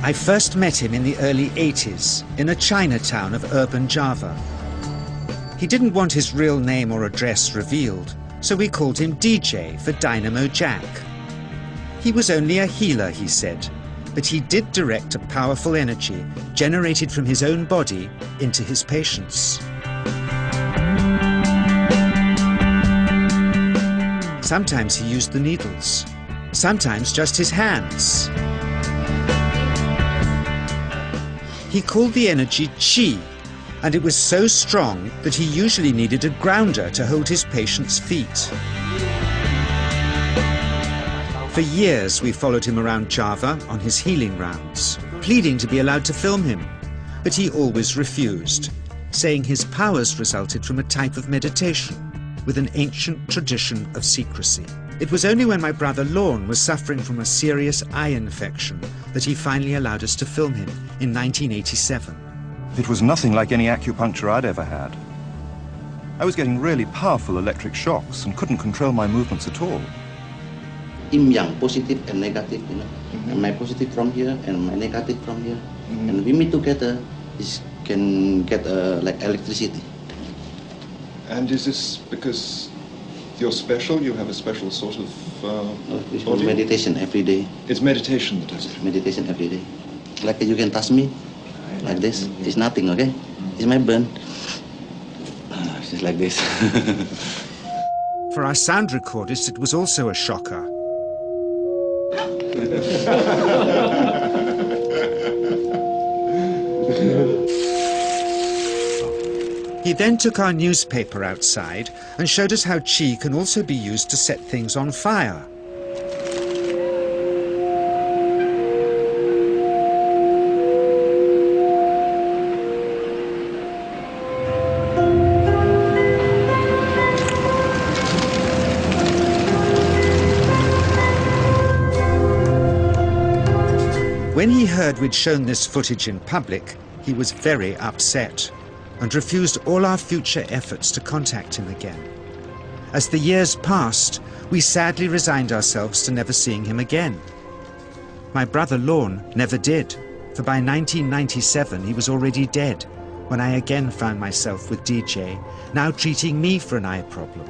I first met him in the early 80s in a Chinatown of urban Java. He didn't want his real name or address revealed, so we called him DJ for Dynamo Jack. He was only a healer, he said, but he did direct a powerful energy generated from his own body into his patients. Sometimes he used the needles, sometimes just his hands. He called the energy Qi, and it was so strong that he usually needed a grounder to hold his patients' feet. For years we followed him around Java on his healing rounds, pleading to be allowed to film him, but he always refused, saying his powers resulted from a type of meditation with an ancient tradition of secrecy. It was only when my brother Lorne was suffering from a serious eye infection that he finally allowed us to film him in 1987. It was nothing like any acupuncture I'd ever had. I was getting really powerful electric shocks and couldn't control my movements at all. Yin yang, positive and negative, you know. And my positive from here and my negative from here. And we meet together, this can get like electricity. And is this because you're special? You have a special sort of It's body? meditation every day. It's meditation that does it? Meditation every day. Like you can touch me, like this. It's nothing, okay? It's my burn. It's just like this. For our sound recordist, it was also a shocker. He then took our newspaper outside and showed us how Qi can also be used to set things on fire. When he heard we'd shown this footage in public, he was very upset and refused all our future efforts to contact him again. As the years passed, we sadly resigned ourselves to never seeing him again. My brother Lorne never did, for by 1997 he was already dead when I again found myself with DJ, now treating me for an eye problem.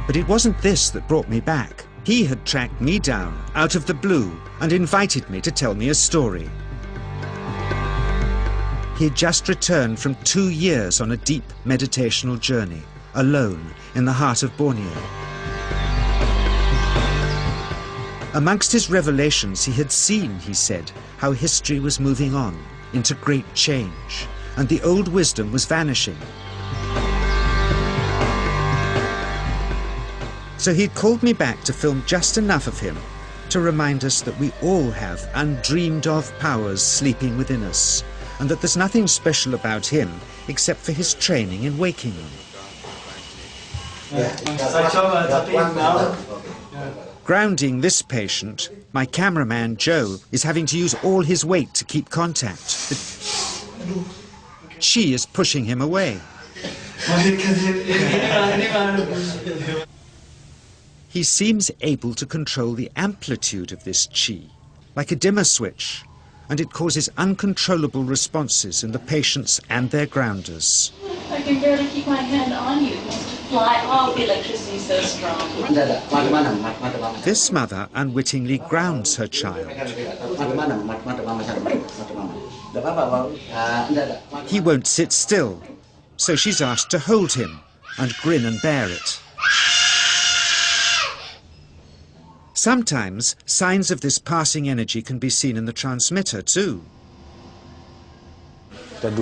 But it wasn't this that brought me back. He had tracked me down out of the blue and invited me to tell me a story. He had just returned from 2 years on a deep meditational journey, alone in the heart of Borneo. Amongst his revelations, he had seen, he said, how history was moving on into great change, and the old wisdom was vanishing. So he'd called me back to film just enough of him to remind us that we all have undreamed of powers sleeping within us, and that there's nothing special about him except for his training in waking them. Grounding this patient, my cameraman Joe is having to use all his weight to keep contact. Qi is pushing him away. He seems able to control the amplitude of this Qi, like a dimmer switch, and it causes uncontrollable responses in the patients and their grounders. I can barely keep my hand on you. It wants to fly off. The electricity is so strong. This mother unwittingly grounds her child. He won't sit still, so she's asked to hold him and grin and bear it. Sometimes, signs of this passing energy can be seen in the transmitter too. This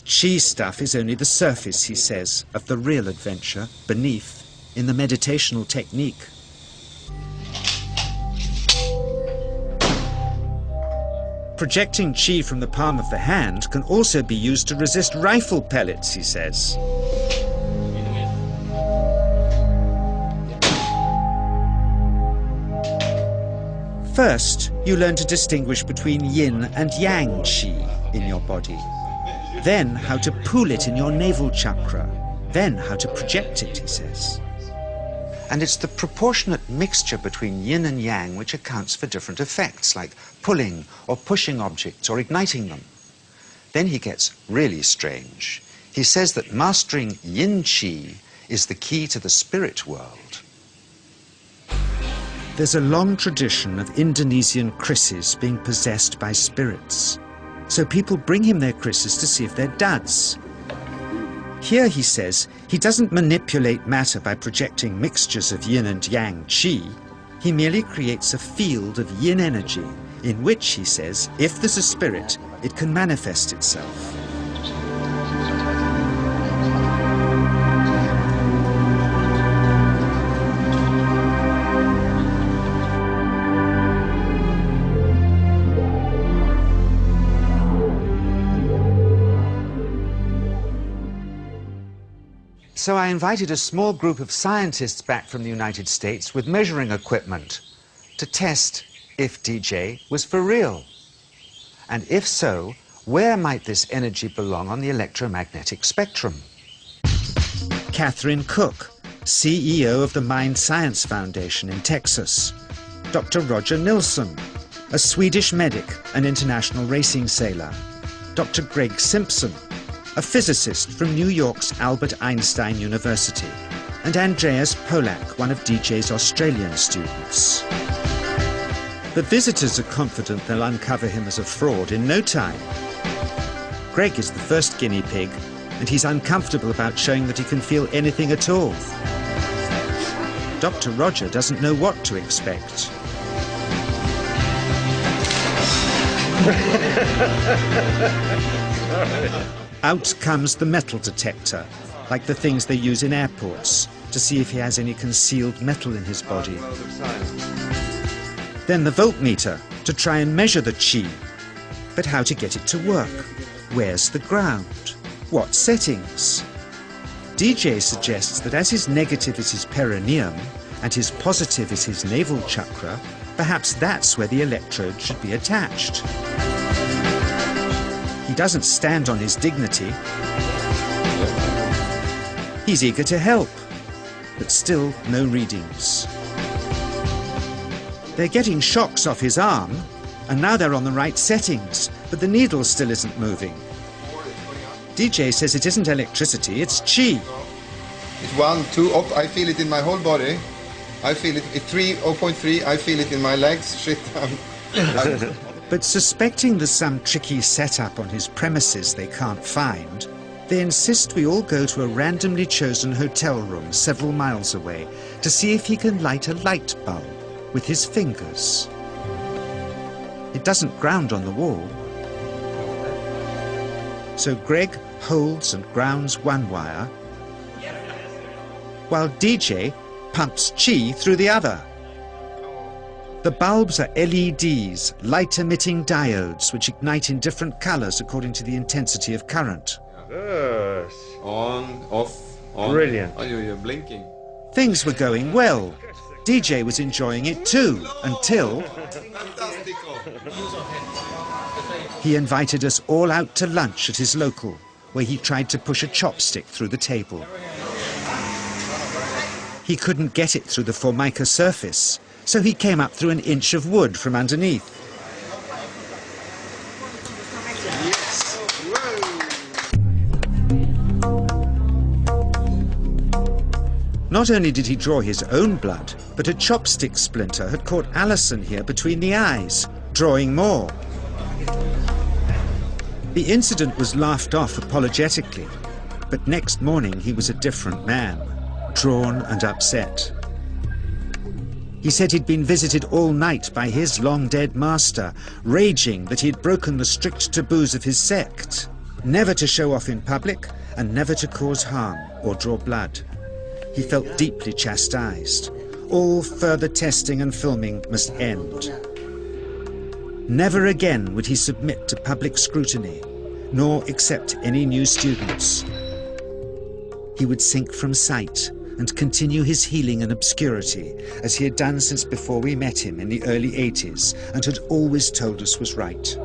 Qi stuff is only the surface, he says, of the real adventure beneath, in the meditational technique. Projecting Qi from the palm of the hand can also be used to resist rifle pellets, he says. First, you learn to distinguish between yin and yang Qi in your body. Then how to pool it in your navel chakra. Then how to project it, he says. And it's the proportionate mixture between yin and yang which accounts for different effects, like pulling or pushing objects or igniting them. Then he gets really strange. He says that mastering yin qi is the key to the spirit world. There's a long tradition of Indonesian krisis being possessed by spirits. So people bring him their krisis to see if they're duds. Here, he says, he doesn't manipulate matter by projecting mixtures of yin and yang qi. He merely creates a field of yin energy in which, he says, if there's a spirit, it can manifest itself. So I invited a small group of scientists back from the United States with measuring equipment to test if DJ was for real. And if so, where might this energy belong on the electromagnetic spectrum? Catherine Cook, CEO of the Mind Science Foundation in Texas. Dr. Roger Nilsson, a Swedish medic and international racing sailor. Dr. Greg Simpson, a physicist from New York's Albert Einstein University, and Andreas Polak, one of DJ's Australian students. The visitors are confident they'll uncover him as a fraud in no time. Greg is the first guinea pig, and he's uncomfortable about showing that he can feel anything at all. Dr. Roger doesn't know what to expect. Out comes the metal detector, like the things they use in airports, to see if he has any concealed metal in his body. Then the voltmeter, to try and measure the qi. But how to get it to work? Where's the ground? What settings? DJ suggests that as his negative is his perineum, and his positive is his navel chakra, perhaps that's where the electrode should be attached. He doesn't stand on his dignity. He's eager to help, but still no readings. They're getting shocks off his arm, and now they're on the right settings, but the needle still isn't moving. DJ says it isn't electricity, it's qi. It's 1, 2, up, I feel it in my whole body. I feel it, 3, 0.3, I feel it in my legs. Shit, But suspecting there's some tricky setup on his premises they can't find, they insist we all go to a randomly chosen hotel room several miles away to see if he can light a light bulb with his fingers. It doesn't ground on the wall. So Greg holds and grounds one wire, while DJ pumps qi through the other. The bulbs are LEDs, light-emitting diodes, which ignite in different colors according to the intensity of current. Yes. on, off, on. Brilliant. Oh, you're blinking. Things were going well. DJ was enjoying it too, until he invited us all out to lunch at his local, where he tried to push a chopstick through the table. He couldn't get it through the Formica surface, so he came up through an inch of wood from underneath. Yes. Not only did he draw his own blood, but a chopstick splinter had caught Alison here between the eyes, drawing more. The incident was laughed off apologetically, but next morning he was a different man, drawn and upset. He said he'd been visited all night by his long-dead master, raging that he'd broken the strict taboos of his sect, never to show off in public and never to cause harm or draw blood. He felt deeply chastised. All further testing and filming must end. Never again would he submit to public scrutiny, nor accept any new students. He would sink from sight and continue his healing in obscurity, as he had done since before we met him in the early 80s and had always told us was right.